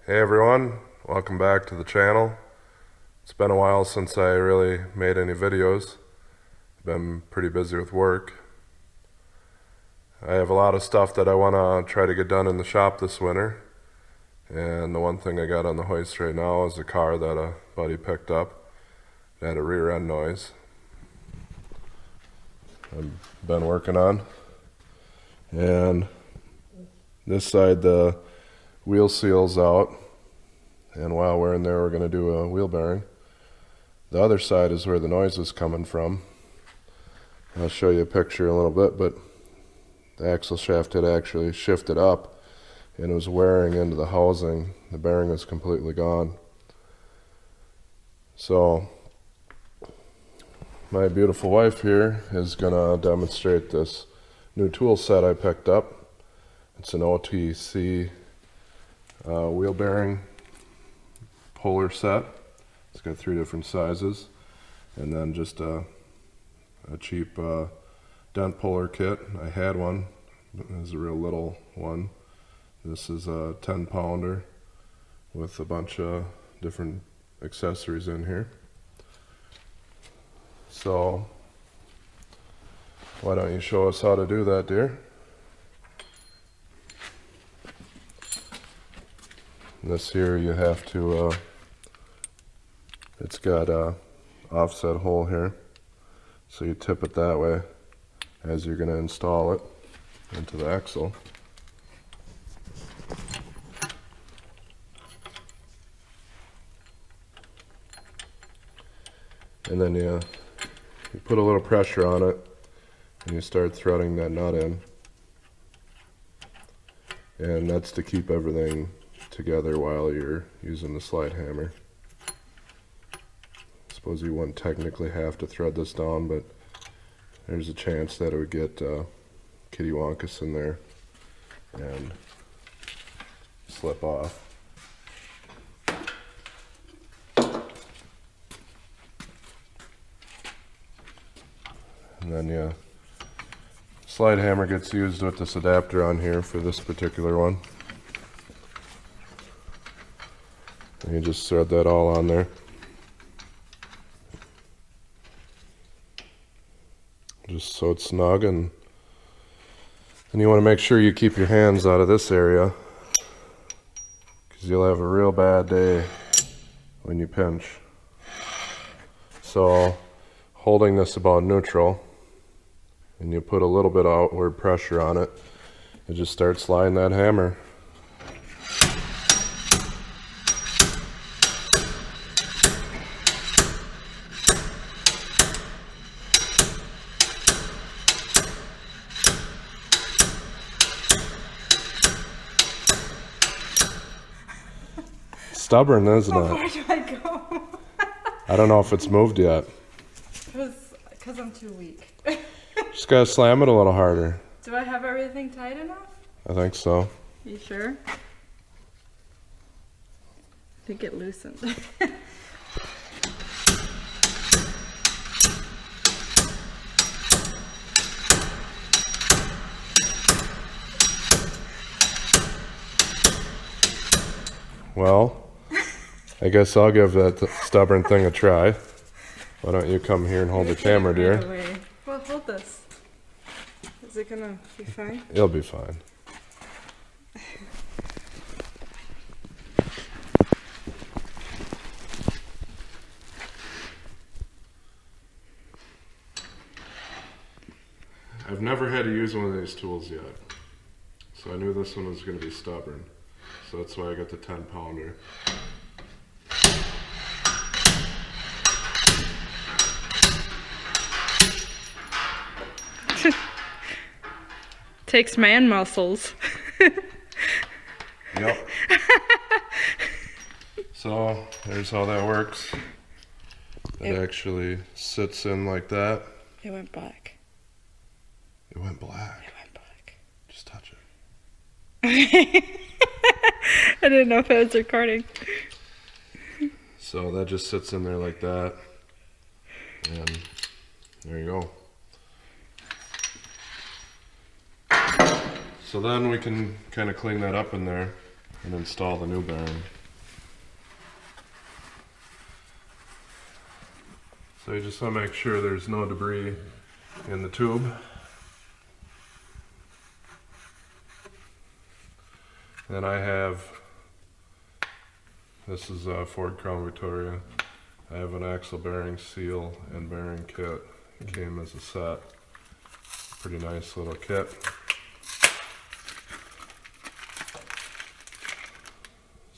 Hey everyone, welcome back to the channel. It's been a while since I really made any videos. I've been pretty busy with work. I have a lot of stuff that I want to try to get done in the shop this winter. And the one thing I got on the hoist right now is a car that a buddy picked up. It had a rear end noise. I've been working on. And this side the wheel seal's out. And while we're in there, we're going to do a wheel bearing. The other side is where the noise is coming from. I'll show you a picture in a little bit, but the axle shaft had actually shifted up and it was wearing into the housing. The bearing is completely gone. So my beautiful wife here is going to demonstrate this new tool set I picked up. It's an OTC wheel bearing puller set. It's got 3 different sizes, and then just a cheap dent puller kit. I had one. It was a real little one. This is a 10-pounder with a bunch of different accessories in here. So why don't you show us how to do that, dear? This here you have to it's got a offset hole here, so you tip it that way as you're going to install it into the axle. And then you put a little pressure on it and you start threading that nut in, and that's to keep everything together while you're using the slide hammer. I suppose you wouldn't technically have to thread this down, but there's a chance that it would get kittywampus in there and slip off. And then slide hammer gets used with this adapter on here for this particular one. And you just thread that all on there. Just so it's snug, and you want to make sure you keep your hands out of this area, because you'll have a real bad day when you pinch. So holding this about neutral, and you put a little bit of outward pressure on it, you just start sliding that hammer. Stubborn, isn't it? Where do I go? I don't know if it's moved yet. Because I'm too weak. Just gotta slam it a little harder. Do I have everything tight enough? I think so. You sure? I think it loosened. Well, I guess I'll give that stubborn thing a try. Why don't you come here and hold the camera, dear? Right. Well, hold this. Is it gonna be fine? It'll be fine. I've never had to use one of these tools yet, so I knew this one was going to be stubborn. So that's why I got the 10-pounder. Takes man muscles. Yep. So there's how that works. It actually sits in like that. It went black. It went black. It went black. Just touch it. I didn't know if it was recording. So that just sits in there like that. And there you go. So then we can kind of clean that up in there. and install the new bearing. So you just want to make sure there's no debris in the tube. Then I have, this is a Ford Crown Victoria. I have an axle bearing seal and bearing kit. It came as a set. Pretty nice little kit.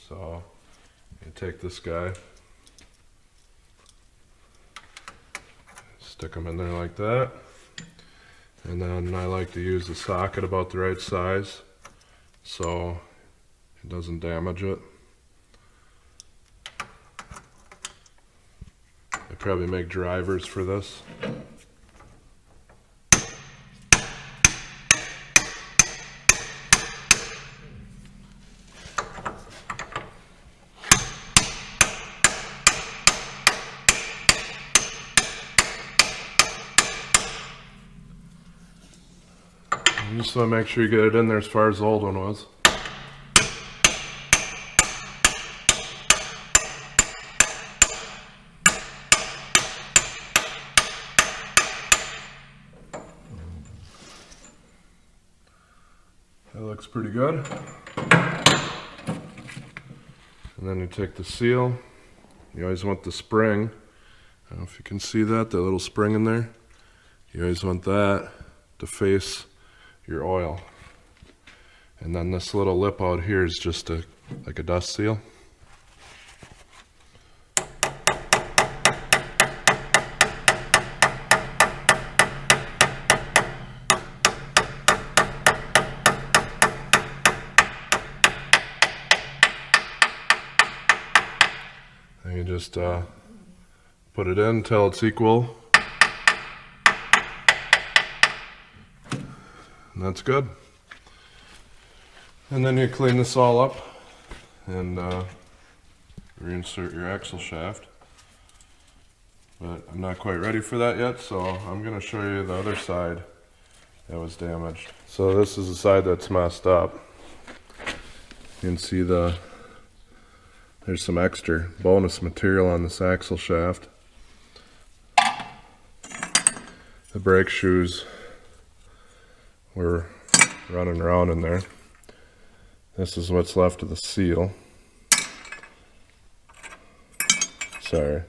So you take this guy, stick them in there like that, and then I like to use the socket about the right size so it doesn't damage it. I probably make drivers for this. You just want to make sure you get it in there as far as the old one was. That looks pretty good. And then you take the seal. You always want the spring. I don't know if you can see that, the little spring in there. You always want that to face your oil. And then this little lip out here is just like a dust seal. And you just put it in until it's equal. And that's good. And then you clean this all up and reinsert your axle shaft. But I'm not quite ready for that yet, so I'm going to show you the other side that was damaged. So this is the side that's messed up. You can see there's some extra bonus material on this axle shaft. The brake shoes were running around in there. This is what's left of the seal. Sorry.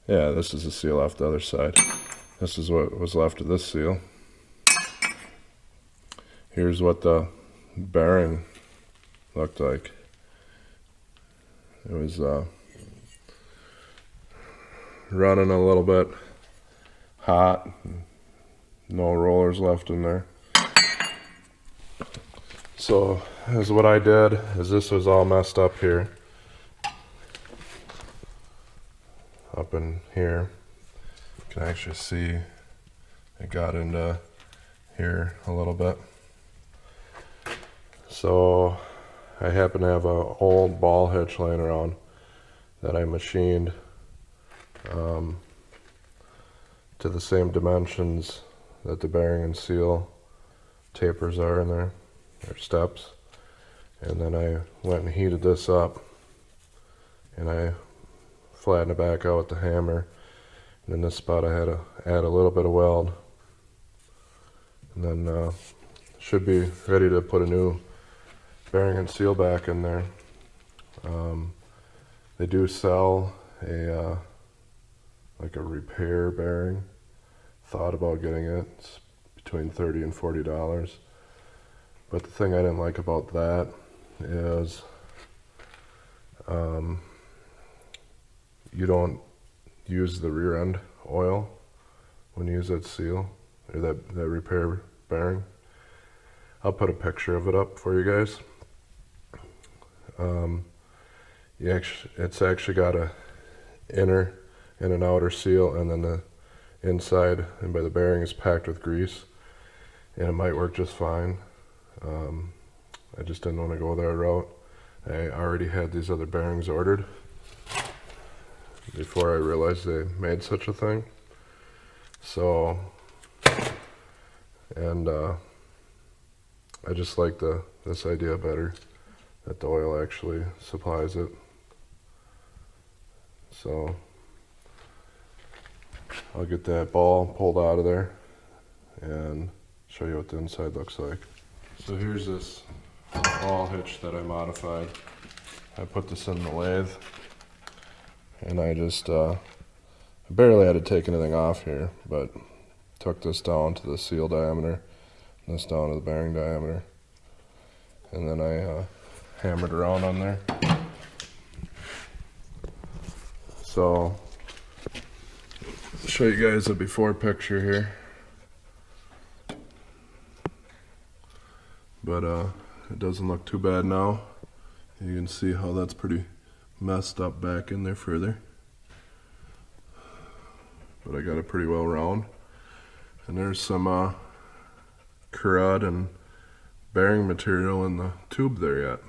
Yeah, this is the seal off the other side. This is what was left of this seal. Here's what the bearing looked like. It was running a little bit hot. No rollers left in there. So as what I did is this was all messed up here. Up in here. You can actually see it got into here a little bit. So I happen to have an old ball hitch laying around that I machined to the same dimensions that the bearing and seal tapers are in there, or steps. And then I went and heated this up and I flattened it back out with the hammer. And in this spot I had to add a little bit of weld. And then should be ready to put a new bearing and seal back in there. They do sell a like a repair bearing. Thought about getting it. It's between $30 and $40. But the thing I didn't like about that is you don't use the rear end oil when you use that seal or that repair bearing. I'll put a picture of it up for you guys. It's actually got a inner and an outer seal, and then the inside and by the bearing is packed with grease, and it might work just fine. I just didn't want to go that route. I already had these other bearings ordered before I realized they made such a thing. So, and I just like this idea better. that the oil actually supplies it. So I'll get that ball pulled out of there and show you what the inside looks like. So here's this ball hitch that I modified. I put this in the lathe, and I just barely had to take anything off here, but took this down to the seal diameter, this down to the bearing diameter, and then I hammered around on there. So I'll show you guys a before picture here, but it doesn't look too bad now. You can see how that's pretty messed up back in there further, but I got it pretty well round. And there's some crud and bearing material in the tube there yet.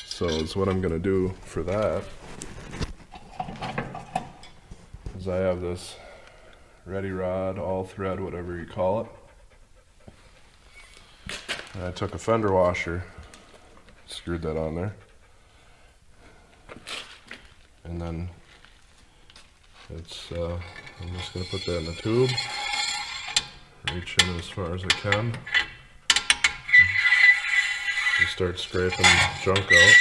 So is what I'm gonna do for that is I have this ready rod, all thread, whatever you call it. And I took a fender washer, screwed that on there, and then it's I'm just gonna put that in the tube, reach in as far as I can, and start scraping junk out.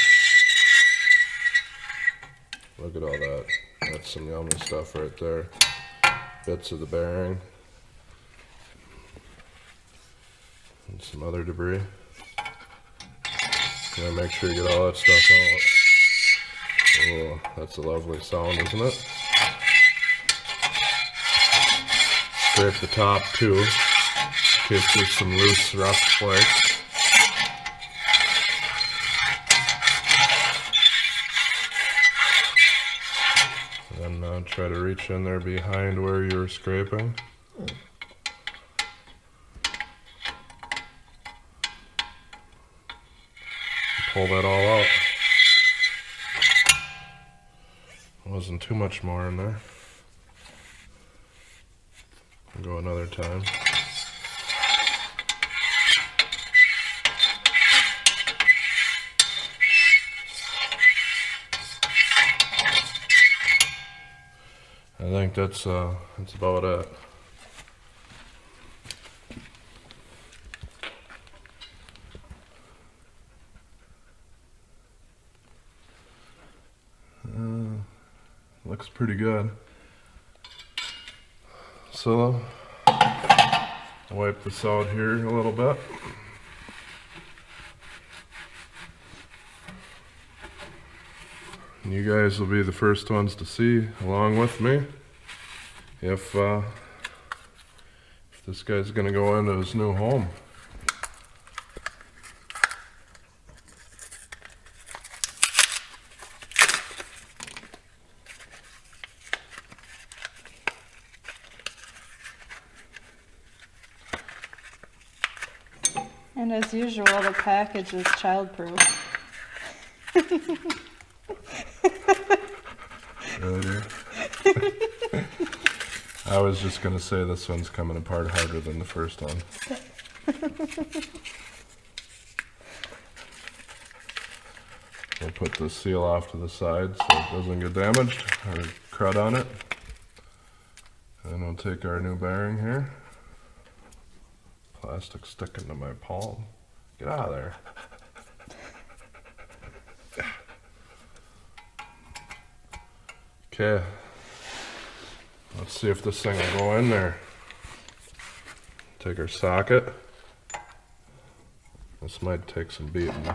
Look at all that. That's some yummy stuff right there. Bits of the bearing and some other debris. Gotta make sure you get all that stuff out. Oh, that's a lovely sound, isn't it? Scrape the top too, in case there's some loose rough flakes. And then try to reach in there behind where you're scraping. Pull that all out. Wasn't too much more in there. I'll go another time. I think that's about it. Looks pretty good. So I'll wipe this out here a little bit. And you guys will be the first ones to see along with me if this guy's gonna go into his new home. And as usual, the package is childproof. Really, dear? I was just gonna say this one's coming apart harder than the first one. We'll put the seal off to the side so it doesn't get damaged or crud on it. And we'll take our new bearing here. Plastic sticking to my palm. Get out of there. Okay. Let's see if this thing will go in there. Take our socket. This might take some beating.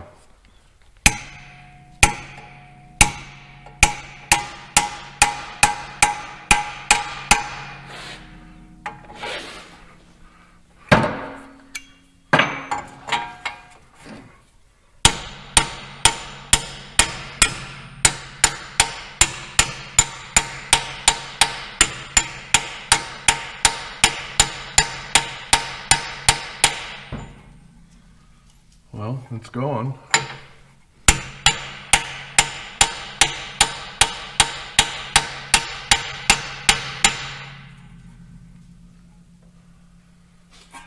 Well, it's going.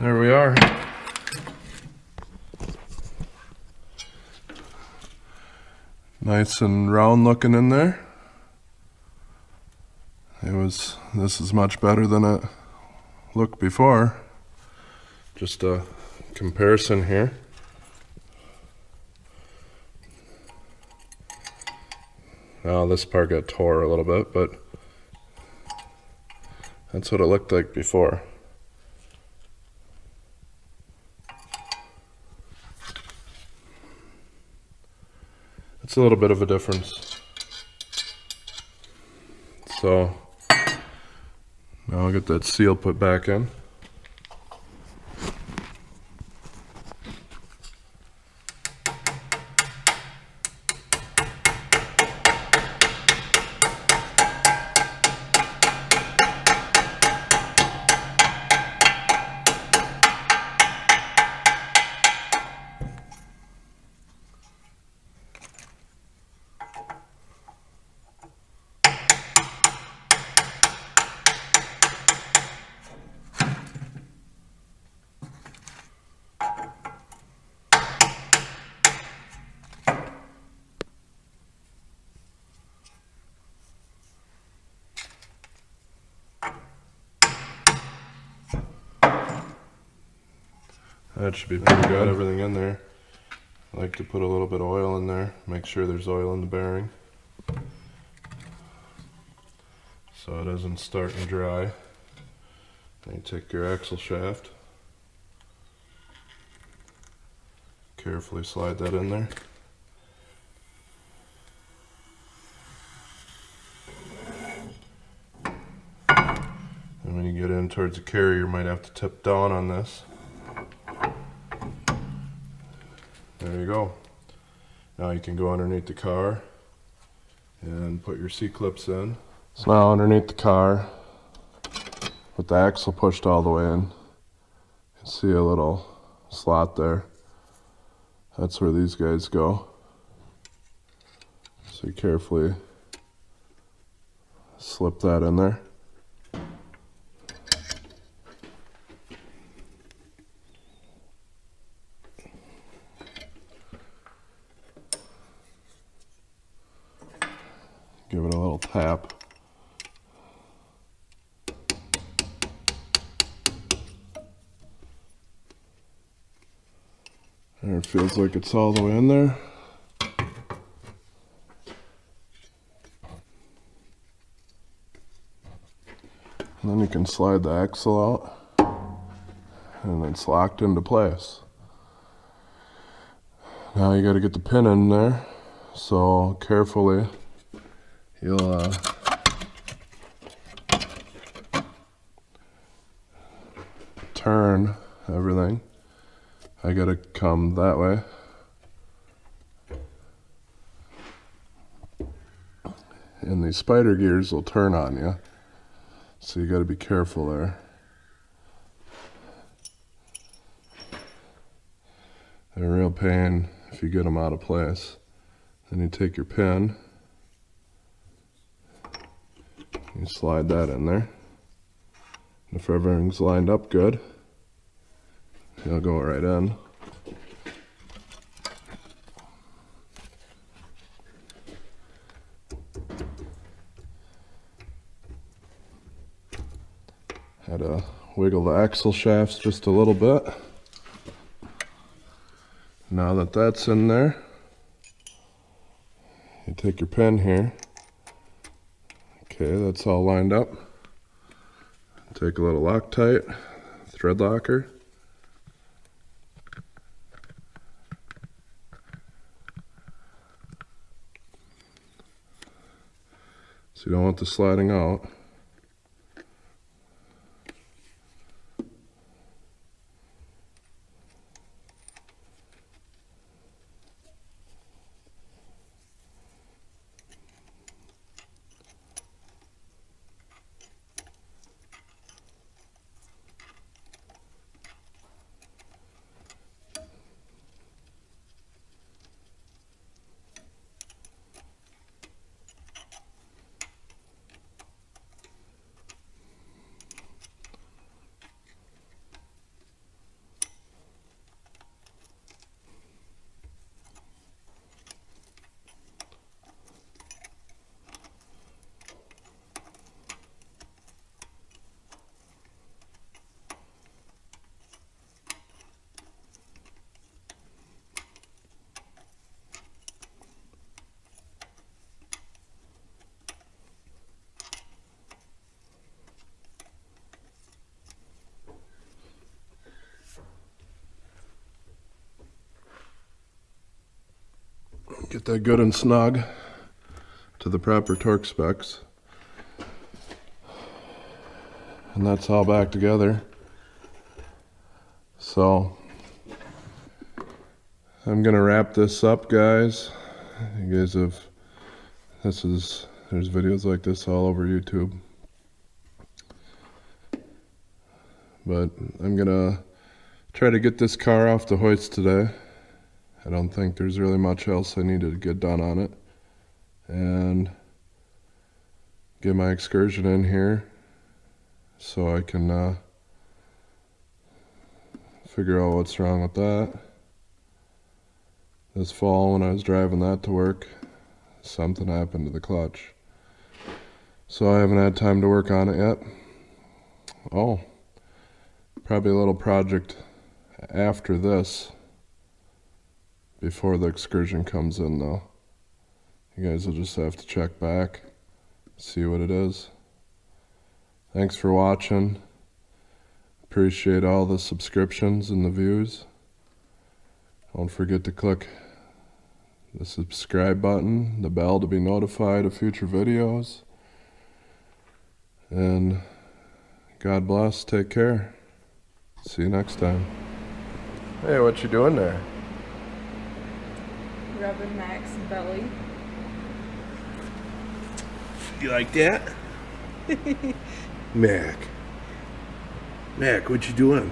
There we are. Nice and round looking in there. This is much better than it looked before. Just a comparison here. Now this part got tore a little bit, but that's what it looked like before. It's a little bit of a difference. So now I'll get that seal put back in. That should be pretty good. Everything in there. I like to put a little bit of oil in there, make sure there's oil in the bearing so it doesn't start and dry. Then you take your axle shaft, carefully slide that in there. And when you get in towards the carrier, you might have to tip down on this. There you go. Now you can go underneath the car and put your C-clips in. So now underneath the car, with the axle pushed all the way in, you can see a little slot there. That's where these guys go. So you carefully slip that in there. Give it a little tap. There, it feels like it's all the way in there. And then you can slide the axle out, and it's locked into place. Now you got to get the pin in there, so carefully you'll turn everything. I gotta come that way. And these spider gears will turn on you, so you gotta be careful there. They're a real pain if you get them out of place. Then you take your pin, you slide that in there. And if everything's lined up good, you'll go right in. Had to wiggle the axle shafts just a little bit. Now that that's in there, you take your pin here. Okay, that's all lined up. Take a little Loctite, thread locker. So you don't want the sliding out. Get that good and snug to the proper torque specs. And that's all back together. So I'm gonna wrap this up, guys. You guys have, there's videos like this all over YouTube. But I'm gonna try to get this car off the hoist today. I don't think there's really much else I need to get done on it. And get my excursion in here so I can figure out what's wrong with that. This fall when I was driving that to work, something happened to the clutch. So I haven't had time to work on it yet. Oh, probably a little project after this, before the excursion comes in though. You guys will just have to check back, see what it is. Thanks for watching. Appreciate all the subscriptions and the views. Don't forget to click the subscribe button, the bell to be notified of future videos. And God bless, take care. See you next time. Hey, what you doing there? Rubbing Mac's belly. You like that? Mac, what you doing?